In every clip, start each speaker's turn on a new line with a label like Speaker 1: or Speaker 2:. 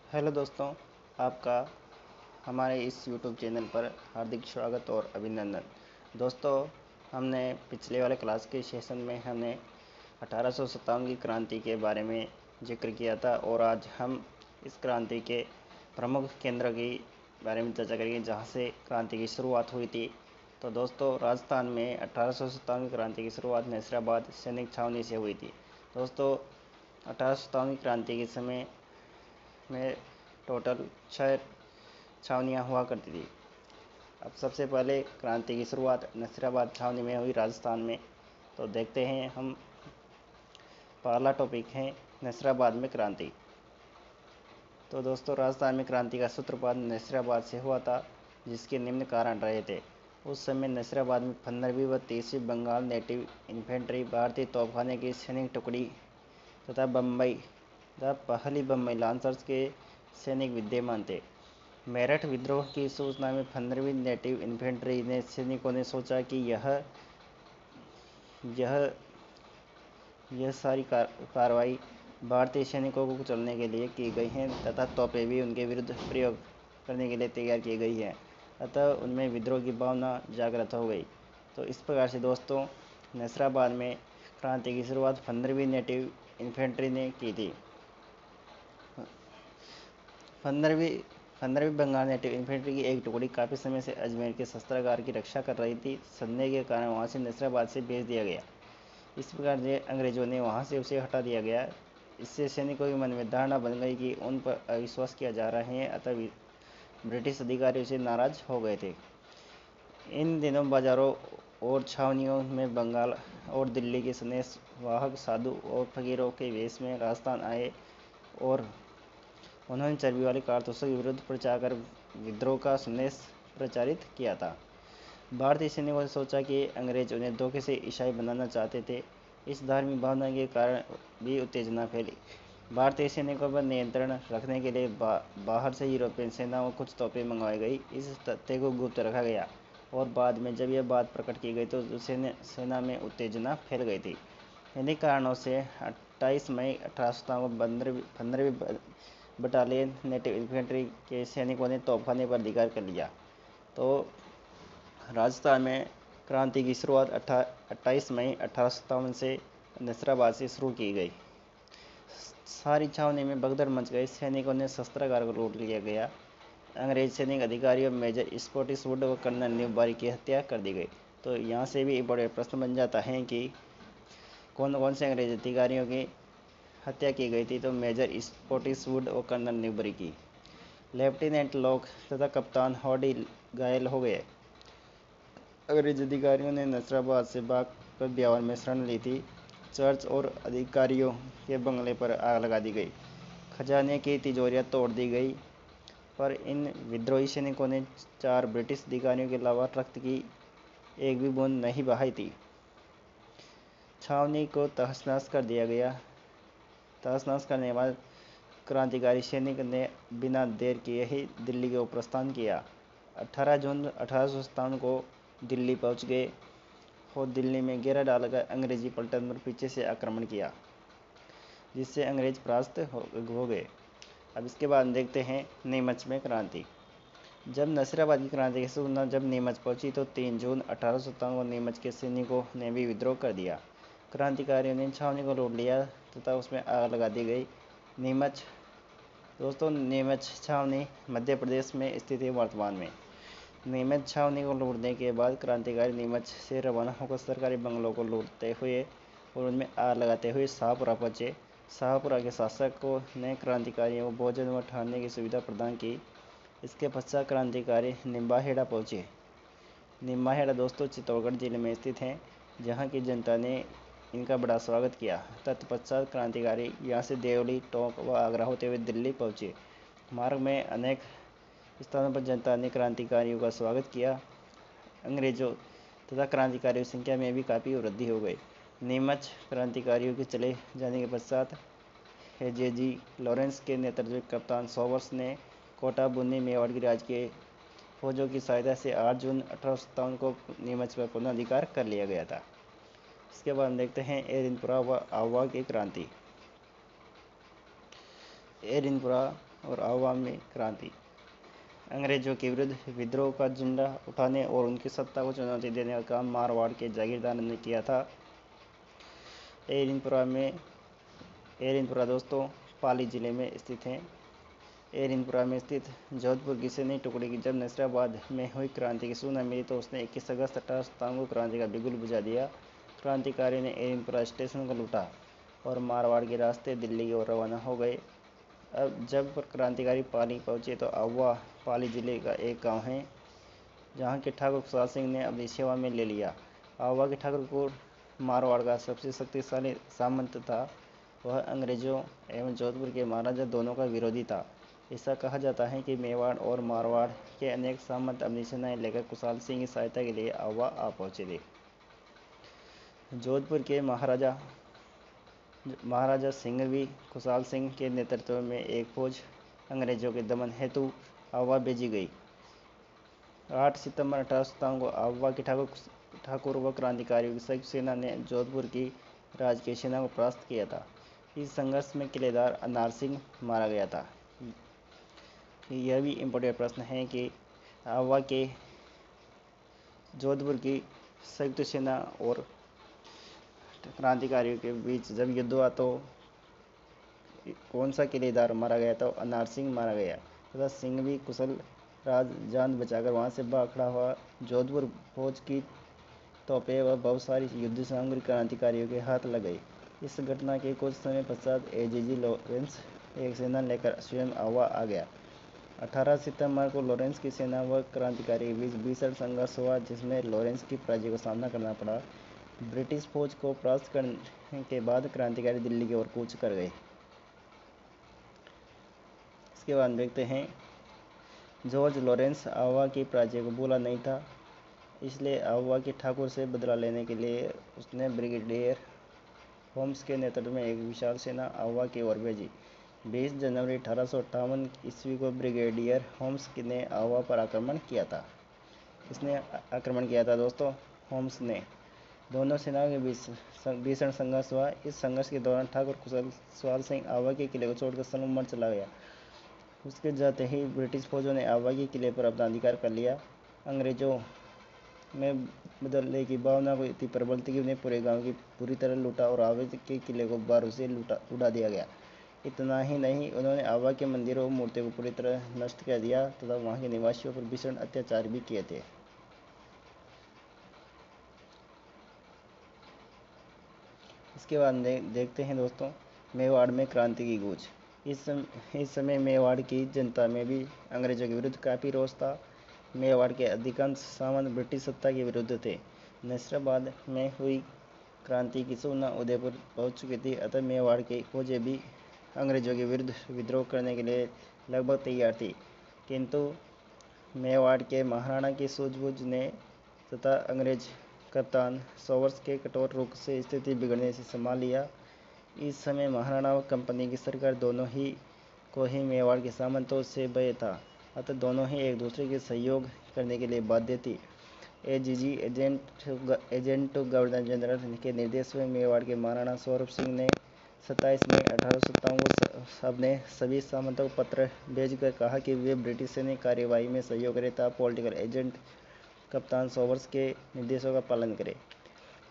Speaker 1: Hello दोस्तों, आपका हमारे इस यूट्यूब चैनल पर हार्दिक स्वागत और अभिनंदन। दोस्तों, हमने पिछले वाले क्लास के सेशन में हमने 1857 की क्रांति के बारे में जिक्र किया था और आज हम इस क्रांति के प्रमुख केंद्र के बारे में चर्चा करेंगे जहां से क्रांति की शुरुआत हुई थी। तो दोस्तों, राजस्थान में 1857 की क्रांति की शुरुआत नसीराबाद सैनिक छावनी से हुई थी। दोस्तों, 1857 की क्रांति के समय में टोटल 6 छावनियाँ हुआ करती थी। अब सबसे पहले क्रांति की शुरुआत नसीराबाद छावनी में हुई राजस्थान में। तो देखते हैं हम, पहला टॉपिक है नसीराबाद में क्रांति। तो दोस्तों, राजस्थान में क्रांति का सूत्रपात नसीराबाद से हुआ था, जिसके निम्न कारण रहे थे। उस समय नसीराबाद में 15वीं व 30वीं बंगाल नेटिव इन्फेंट्री, भारतीय तोपखाने की सैनिक टुकड़ी तथा पहली बम्बई लांसर्स के सैनिक विद्यमान थे। मेरठ विद्रोह की सूचना में 15वीं नेटिव इन्फेंट्री ने सैनिकों ने सोचा कि यह सारी कार्रवाई भारतीय सैनिकों को कुचलने के लिए की गई हैं तथा तोपें भी उनके विरुद्ध प्रयोग करने के लिए तैयार की गई है। अतः उनमें विद्रोह की भावना जागृत हो गई। तो इस प्रकार से दोस्तों, नसराबाद में क्रांति की शुरुआत 15वीं नेटिव इन्फेंट्री ने की थी। 15वीं बंगाल नेटिव इन्फेंट्री की एक टुकड़ी काफ़ी समय से अजमेर के शस्त्रागार की रक्षा कर रही थी। संदेह के कारण वहां से नसराबाद से भेज दिया गया। इस प्रकार से अंग्रेजों ने वहां से उसे हटा दिया गया। इससे सैनिकों के मन में धारणा बन गई कि उन पर अविश्वास किया जा रहा है, अतः ब्रिटिश अधिकारी उसे नाराज हो गए थे। इन दिनों बाजारों और छावनियों में बंगाल और दिल्ली के संदेश वाहक साधु और फकीरों के वेश में राजस्थान आए और उन्होंने चर्बी वाली कारतूसों के विरुद्ध प्रचार कर विद्रोह का संदेश प्रचारित किया था। भारतीय सैनिकों ने सोचा कि अंग्रेज उन्हें धोखे से ईसाई बनाना चाहते थे। इस धार्मिक भावना के कारण भी उत्तेजना फैली। भारतीय सैनिकों पर नियंत्रण रखने के लिए बाहर से यूरोपियन सेना और कुछ तोपें मंगवाई गई। इस तथ्य को गुप्त रखा गया और बाद में जब यह बात प्रकट की गई तो सेना में उत्तेजना फैल गई थी। इन्हीं कारणों से 28 मई 1857 को 15वीं बटालियन नेटिव इन्फेंट्री के सैनिकों ने तोपखाने पर अधिकार कर लिया। तो राजस्थान में क्रांति की शुरुआत 28 मई 1857 से नसराबाद से शुरू की गई। सारी छावनी में भगदड़ मच गई। सैनिकों ने शस्त्रागार को लूट लिया गया। अंग्रेज सैनिक अधिकारियों मेजर स्कॉटिस वुड व कर्नल न्यूबारी की हत्या कर दी गई। तो यहाँ से भी एक बड़े प्रश्न बन जाता है कि कौन कौन से अंग्रेज अधिकारियों की हत्या की गई थी। तो मेजर स्कॉटिस वुड और कर्नल न्यूबारी की। लेफ्टिनेंट लॉक तथा कप्तान हॉडी घायल हो गए। अंग्रेज अधिकारियों ने नसराबाद से भागकर ब्यावर में शरण ली थी। चर्च और अधिकारियों के बंगले पर आग लगा दी गई। खजाने की तिजोरियां तोड़ दी गई। पर इन विद्रोही सैनिकों ने 4 ब्रिटिश अधिकारियों के अलावा रक्त की एक भी बूंद नहीं बहाई थी। छावनी को तहस-नहस कर दिया गया। तहस-नहस करने के बाद क्रांतिकारी सैनिक ने बिना देर किए ही दिल्ली को प्रस्थान किया। 18 जून 1857 को दिल्ली पहुंच गए और दिल्ली में घेरा डालकर अंग्रेजी पलटन पर पीछे से आक्रमण किया, जिससे अंग्रेज परास्त हो गए। अब इसके बाद देखते हैं नीमच में क्रांति। जब नसीराबाद की क्रांति की सूचना जब नीमच पहुंची तो 3 जून 1857 को नीमच के सैनिकों ने भी विद्रोह कर दिया। क्रांतिकारियों ने छावनी को लूट लिया तथा उसमें आग लगा दी गई। नीमच दोस्तों, नीमच छावनी मध्य प्रदेश में स्थित है वर्तमान में। नीमच छावनी को लूटने के बाद क्रांतिकारी नीमच से रवाना होकर सरकारी बंगलों को लूटते हुए और उनमें आग लगाते हुए शाहपुरा पहुंचे। शाहपुरा के शासकों ने क्रांतिकारियों को भोजन व ठहरने की सुविधा प्रदान की। इसके पश्चात क्रांतिकारी निम्बाहेड़ा पहुंचे। निम्बाहेड़ा दोस्तों चित्तौड़गढ़ जिले में स्थित है, जहां की जनता ने इनका बड़ा स्वागत किया। तत्पश्चात क्रांतिकारी यहाँ से देवली, टोंक व आगरा होते हुए दिल्ली पहुंचे। मार्ग में अनेक स्थानों पर जनता ने क्रांतिकारियों का स्वागत किया। अंग्रेजों तथा क्रांतिकारियों की संख्या में भी काफ़ी वृद्धि हो गई। नीमच क्रांतिकारियों के चले जाने के पश्चात हेजेजी लॉरेंस के नेतृत्व में कप्तान सॉवर्स ने कोटा, बुन्नी, मेवाड़ की राजकीय फौजों की सहायता से 8 जून 1857 को नीमच पर पुनः अधिकार कर लिया गया था। इसके बाद देखते हैं एरिनपुरा व आवा की क्रांति। एरिनपुरा और आवाम में क्रांति। अंग्रेजों के विरुद्ध विद्रोह का झंडा उठाने और उनकी सत्ता को चुनौती देने का काम मारवाड़ के जागीरदारों ने किया था। एरिनपुरा दोस्तों पाली जिले में स्थित है। एरिनपुरा में स्थित जोधपुर की सैनिक टुकड़ी की जब नसीराबाद में हुई क्रांति की सूचना मिली तो उसने 21 अगस्त 1857 को क्रांति का बिगुल बुझा दिया। क्रांतिकारी ने एरिनपुरा स्टेशन को लूटा और मारवाड़ के रास्ते दिल्ली की ओर रवाना हो गए। अब जब क्रांतिकारी पाली पहुंचे तो अहुआ पाली जिले का एक गांव है जहां के ठाकुर खुशहाल सिंह ने अपनी सेवा में ले लिया। अहुआ के ठाकुर को मारवाड़ का सबसे शक्तिशाली सामंत था। वह अंग्रेजों एवं जोधपुर के महाराजा दोनों का विरोधी था। ऐसा कहा जाता है कि मेवाड़ और मारवाड़ के अनेक सामंत अपनी सेनाएं लेकर खुशहाल सिंह की सहायता के लिए अहुआ आ पहुंचे थे। जोधपुर के महाराजा सिंह भी खुशहाल सिंह के नेतृत्व में एक फौज अंग्रेजों के दमन हेतु अहुआ भेजी गई। 8 सितंबर 1857 को अहुआ के ठाकुर व क्रांतिकारियों की संयुक्त सेना ने जोधपुर की राजकीय सेना को परास्त किया था। इस संघर्ष में किलेदार अनार सिंह मारा गया था। यह भी इम्पोर्टेंट प्रश्न है कि अहुआ के जोधपुर की संयुक्त सेना और क्रांतिकारियों के बीच जब युद्ध हुआ तो कौन सा किलेदार मारा गया था? अनार सिंह मारा गया तथा सिंह भी कुशल राज जान बचाकर वहां से भाग खड़ा हुआ। जोधपुर फौज की तोपें व बहुत सारी युद्ध सामग्री क्रांतिकारियों के हाथ लग गई। इस घटना के कुछ समय पश्चात एजीजी लॉरेंस एक सेना लेकर स्वयं अहुआ आ गया। 18 सितंबर को लॉरेंस की सेना व क्रांतिकारी के बीच भीषण संघर्ष हुआ जिसमें लॉरेंस की पराजय का सामना करना पड़ा। ब्रिटिश फौज को परास्त करने के बाद क्रांतिकारी दिल्ली की ओर कूच कर गए। इसके बाद देखते हैं जॉर्ज लॉरेंस अहुआ की पराजय को भूला नहीं था, इसलिए अहुआ के ठाकुर से बदला लेने के लिए उसने ब्रिगेडियर होम्स के नेतृत्व में एक विशाल सेना अहुआ की ओर भेजी। 20 जनवरी 1858 ईस्वी को ब्रिगेडियर होम्स ने अहुआ पर आक्रमण किया था। इसने आक्रमण किया था दोस्तों होम्स ने। दोनों सेनाओं के बीच भीषण संघर्ष हुआ। इस संघर्ष के दौरान ठाकुर खुशहाल सिंह अहुआ के किले को छोड़कर सलूमर चला गया। उसके जाते ही ब्रिटिश फौजों ने अहुआ के किले पर अपना अधिकार कर लिया। अंग्रेजों में बदलने की भावना को इतनी प्रबल थी कि उन्हें पूरे गांव की पूरी तरह लूटा और अहुआ के किले को बारूद से उड़ा दिया गया। इतना ही नहीं, उन्होंने अहुआ के मंदिरों और मूर्तियों को पूरी तरह नष्ट कर दिया तथा वहां के निवासियों पर भीषण अत्याचार भी किए थे। इसके बाद देखते हैं दोस्तों मेवाड़ में क्रांति की गूंज। इस समय मेवाड़ की जनता में भी अंग्रेजों के विरुद्ध काफ़ी रोष था। मेवाड़ के अधिकांश सामंत ब्रिटिश सत्ता के विरुद्ध थे। नसीराबाद में हुई क्रांति की सूचना उदयपुर पहुंच चुकी थी, अतः मेवाड़ की फौजें भी अंग्रेजों के विरुद्ध विद्रोह करने के लिए लगभग तैयार थी। किंतु मेवाड़ के महाराणा की सूझबूझ ने तथा अंग्रेज कप्तान सॉवर्स के कठोर रुख से स्थिति बिगड़ने से संभाल लिया। इस समय महाराणा व कंपनी की सरकार दोनों ही को ही मेवाड़ के सामंतों से भय था, अतः दोनों ही एक दूसरे के सहयोग करने के लिए बाध्य थी। एजीजी एजेंट गवर्नर जनरल के निर्देश में मेवाड़ के महाराणा सौरभ सिंह ने 27 मई 1857 को अपने सभी सामंतों को पत्र भेजकर कहा कि वे ब्रिटिश सैनिक कार्यवाही में सहयोग करें तथा पॉलिटिकल एजेंट कप्तान सॉवर्स के निर्देशों का पालन करें।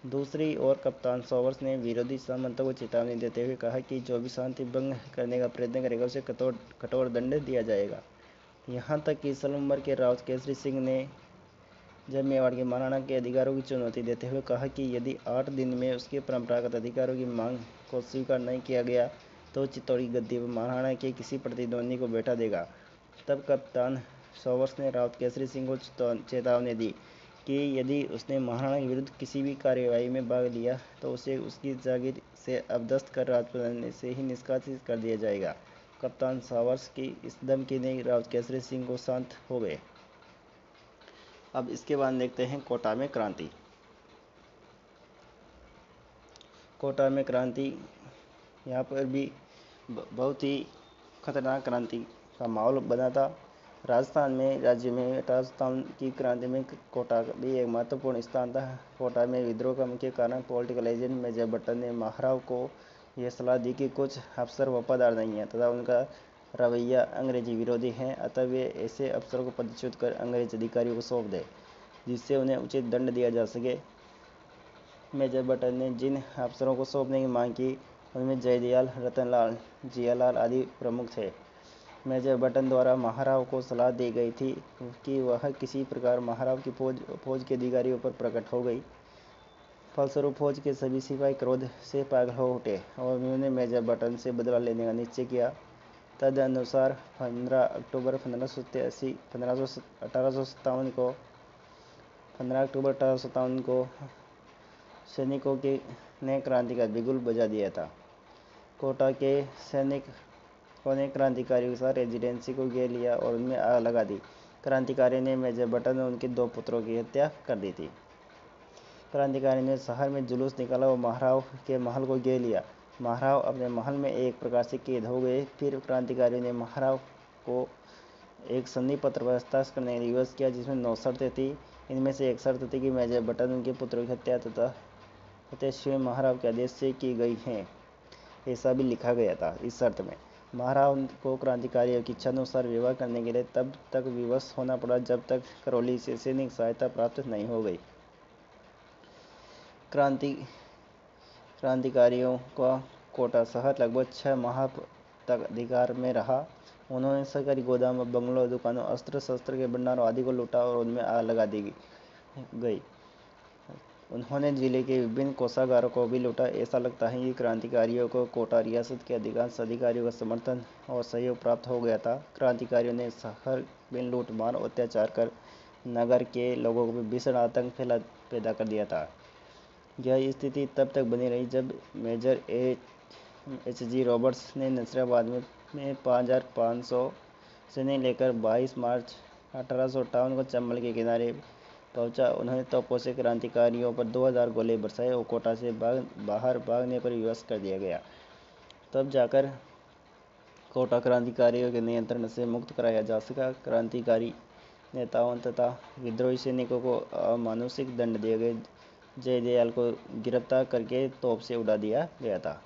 Speaker 1: दूसरी ओर कप्तान सॉवर्स ने विरोधी सामंतों को चेतावनी देते हुए कहा कि जो भी शांति भंग करने का प्रयत्न करेगा उसे कठोर दंड दिया जाएगा। यहाँ तक कि सलूमर के राउत केसरी सिंह ने जब मेवाड़ के महाराणा के अधिकारों की चुनौती देते हुए कहा कि यदि 8 दिन में उसके परंपरागत अधिकारों की मांग को स्वीकार नहीं किया गया तो चित्तौड़ की गद्दी पर महाराणा के किसी प्रतिद्वंदी को बैठा देगा, तब कप्तान सॉवर्स ने राउत केसरी सिंह को चेतावनी दी कि यदि उसने महाराणा के विरुद्ध किसी भी कार्यवाही में भाग लिया तो उसे उसकी जागीर से अबदस्त कर राजपुताने से ही निष्कासित कर दिया जाएगा। कप्तान सॉवर्स की इस धमकी ने राउत केसरी सिंह को शांत हो गए। अब इसके बाद देखते हैं कोटा में क्रांति। कोटा में क्रांति, यहाँ पर भी बहुत ही खतरनाक क्रांति का माहौल बना था। राजस्थान में राज्य में 1857 की क्रांति में कोटा का भी एक महत्वपूर्ण स्थान था। कोटा में विद्रोह का मुख्य कारण पॉलिटिकल एजेंट मेजर बटन ने महाराव को यह सलाह दी कि कुछ अफसर वफादार नहीं है तथा उनका रवैया अंग्रेजी विरोधी है, अतः वे ऐसे अफसरों को पदच्युत कर अंग्रेज अधिकारियों को सौंप दें जिससे उन्हें उचित दंड दिया जा सके। मेजर बटन ने जिन अफसरों को सौंपने की मांग की उनमें जयदयाल, रतनलाल, जियालाल आदि प्रमुख थे। मेजर बटन द्वारा महाराव को सलाह दी गई थी कि वह किसी प्रकार महाराव की फौज के अधिकारियों पर प्रकट हो गई। फलस्वरूप फौज के सभी सिपाही क्रोध से पागल हो उठे और उन्होंने मेजर बटन से बदला लेने का निश्चय किया। तदनुसार 15 अक्टूबर 1857 को सैनिकों के ने क्रांति का बिगुल बजा दिया था। कोटा के सैनिकों ने क्रांतिकारियों के साथ रेजिडेंसी को घेर लिया और उनमें आग लगा दी। क्रांतिकारी ने मेजर बटन और उनके 2 पुत्रों की हत्या कर दी थी। क्रांतिकारी ने शहर में जुलूस निकाला और महाराव के महल को घेर लिया। महाराव अपने महल में एक प्रकार से कैद हो गए। फिर क्रांतिकारियों ने महाराव को एक संधि पत्र पर हस्ताक्षर करने का विवश किया जिसमें 9 शर्तें थी। इनमें से एक शर्त थी कि मेजर बटन उनके पुत्रों की हत्या तथा स्वयं महाराव के आदेश से की गई है, ऐसा भी लिखा गया था। इस शर्त में महाराव को क्रांतिकारियों की इच्छानुसार विवाह करने के लिए तब तक विवश होना पड़ा जब तक करौली से सैनिक सहायता प्राप्त नहीं हो गई। क्रांतिकारियों का कोटा शहर लगभग 6 माह तक अधिकार में रहा। उन्होंने सरकारी गोदाम, बंगलों, दुकानों, अस्त्र शस्त्र के भंडारों आदि को लूटा और उनमें आग लगा दी गई। उन्होंने जिले के विभिन्न कोषागारों को भी लूटा। ऐसा लगता है कि क्रांतिकारियों को कोटा रियासत के अधिकांश अधिकारियों का समर्थन और सहयोग प्राप्त हो गया था। क्रांतिकारियों ने शहर में लूटमार और अत्याचार कर नगर के लोगों को भीषण आतंक पैदा कर दिया था। यह स्थिति तब तक बनी रही जब मेजर H.G. रॉबर्ट्स ने नसीराबाद में 5500 सैनिक लेकर 22 मार्च 1858 को चंबल के किनारे पहुंचा। उन्होंने तोपों से क्रांतिकारियों पर 2000 गोले बरसाए और कोटा से बाहर भागने पर विवश कर दिया गया। तब जाकर कोटा क्रांतिकारियों के नियंत्रण से मुक्त कराया जा सका। क्रांतिकारी नेताओं तथा विद्रोही सैनिकों को अमानुषिक दंड दिए गए। जयदयाल को गिरफ्तार करके तोप से उड़ा दिया गया था।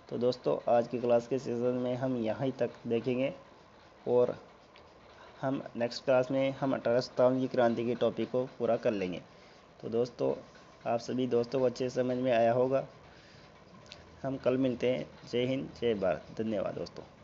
Speaker 1: तो दोस्तों, आज की क्लास के सेशन में हम यहीं तक देखेंगे और हम नेक्स्ट क्लास में हम 1857 की क्रांति के टॉपिक को पूरा कर लेंगे। तो दोस्तों, आप सभी दोस्तों को अच्छे समझ में आया होगा। हम कल मिलते हैं। जय हिंद, जय भारत। धन्यवाद दोस्तों।